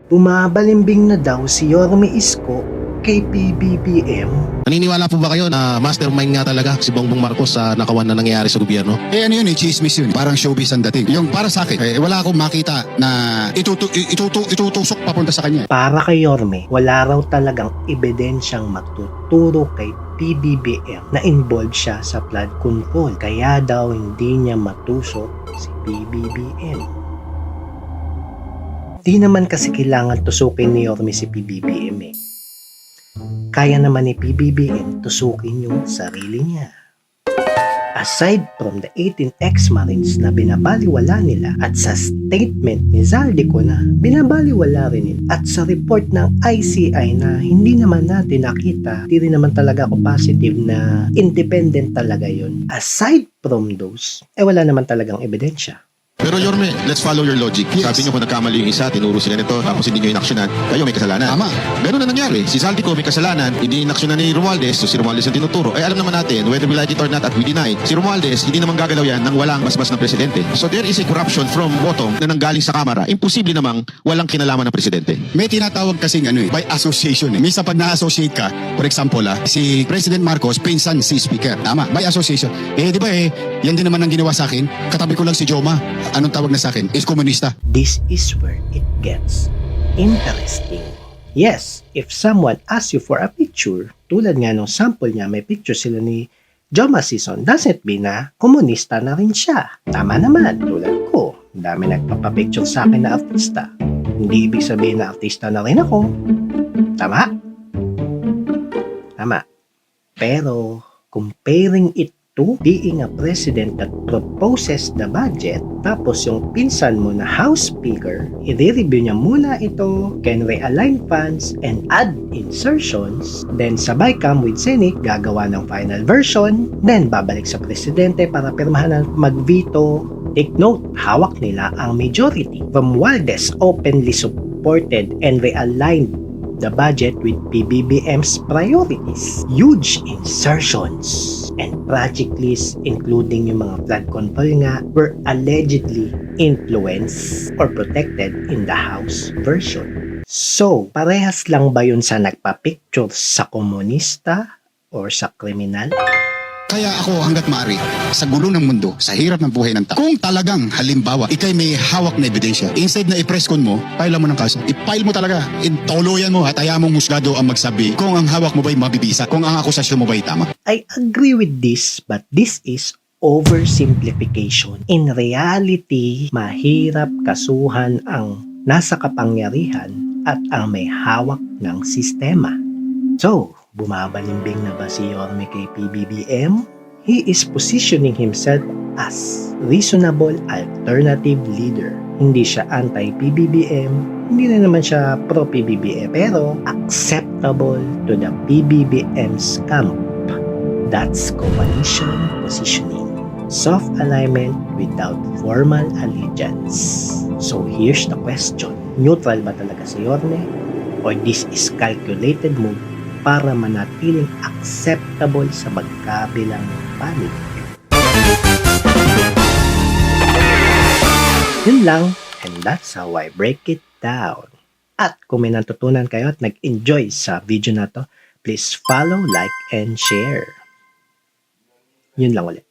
Bumabalimbing na daw si Yorme Isko kay PBBM. Naniniwala po ba kayo na mastermind nga talaga si Bongbong Marcos sa nakawan na nangyayari sa gobyerno? Ano yun chismis yun. Parang showbiz ang dating. Yung para sa akin, wala akong makita na itutusok papunta sa kanya. Para kay Yorme, wala raw talagang ebidensyang magtuturo kay PBBM na involved siya sa flood control. Kaya daw hindi niya matusok si PBBM. Di naman kasi kailangan tusukin ni Yorme si PBBM eh. Kaya naman ni PBBM tusukin yung sarili niya. Aside from the 18 ex-marines na binabaliwala nila at sa statement ni Zaldico na binabaliwala rin nila at sa report ng ICI na hindi naman natin nakita, hindi rin naman talaga ako positive na independent talaga yun. Aside from those, wala naman talagang ebidensya. Pero Yorme, let's follow your logic. Yes. Sabi niyo kung nagkamali yung isa, tinuro sila nito, tapos hindi niyo inaksyonan, kayo may kasalanan. Tama. Ganun na nangyari. Si Zaldico may kasalanan, hindi inaksyonan ni Romualdez, so si Romualdez ang tinuturo. Ay alam naman natin, whether we like it or not at we deny, si Romualdez hindi naman gagalaw yan ng walang basbas ng presidente. So there is a corruption from bottom na nanggaling sa Kamara. Imposible namang walang kinalaman ng presidente. May tinatawag kasing by association. Minsan pag na-associate ka, for example, si President Marcos, pinsan si Speaker. Tama, by association. Di ba yan din naman ang ginawa sa akin. Katabi ko lang si Joma. Anong tawag na sa akin? Is komunista. This is where it gets interesting. Yes, if someone asks you for a picture, tulad nga nung sample niya, may picture sila ni Joma Sison, doesn't mean na komunista na rin siya. Tama naman, tulad ko. Dami nagpapapicture sa akin na artista. Hindi ibig sabihin na artista na rin ako. Tama? Tama. Pero, comparing it to being a president that proposes the budget, tapos yung pinsan mo na House Speaker, i-review niya muna ito, can realign funds and add insertions, then sabay come with Senate, gagawa ng final version, then babalik sa presidente para pirmahan at mag-veto. Take note, hawak nila ang majority. Romualdez openly supported and realigned the budget with PBBM's priorities. Huge insertions and project lists including yung mga flood control nga were allegedly influenced or protected in the House version. So, parehas lang ba yun sa nagpa-picture sa komunista or sa kriminal? Kaya ako hanggat maaari, sa gulo ng mundo, sa hirap ng buhay ng tao, kung talagang halimbawa, ikay may hawak na ebidensya, instead na i-press con mo, file mo ng kaso. I-file mo talaga, intuluyan mo at ayaw mong musgado ang magsabi kung ang hawak mo ba'y mabibisa, kung ang akusasyon mo ba'y tama. I agree with this, but this is oversimplification. In reality, mahirap kasuhan ang nasa kapangyarihan at ang may hawak ng sistema. So, bumabalimbing na ba si Yorme kay PBBM? He is positioning himself as reasonable alternative leader. Hindi siya anti-PBBM, hindi na naman siya pro-PBBM, pero acceptable to the PBBM's camp. That's coalition positioning. Soft alignment without formal allegiance. So here's the question. Neutral ba talaga si Yorme? Or this is calculated move para manatiling acceptable sa magkabilang panig? Yun lang, and that's how I break it down. At kung may natutunan kayo at nag-enjoy sa video na to, please follow, like, and share. Yun lang ulit.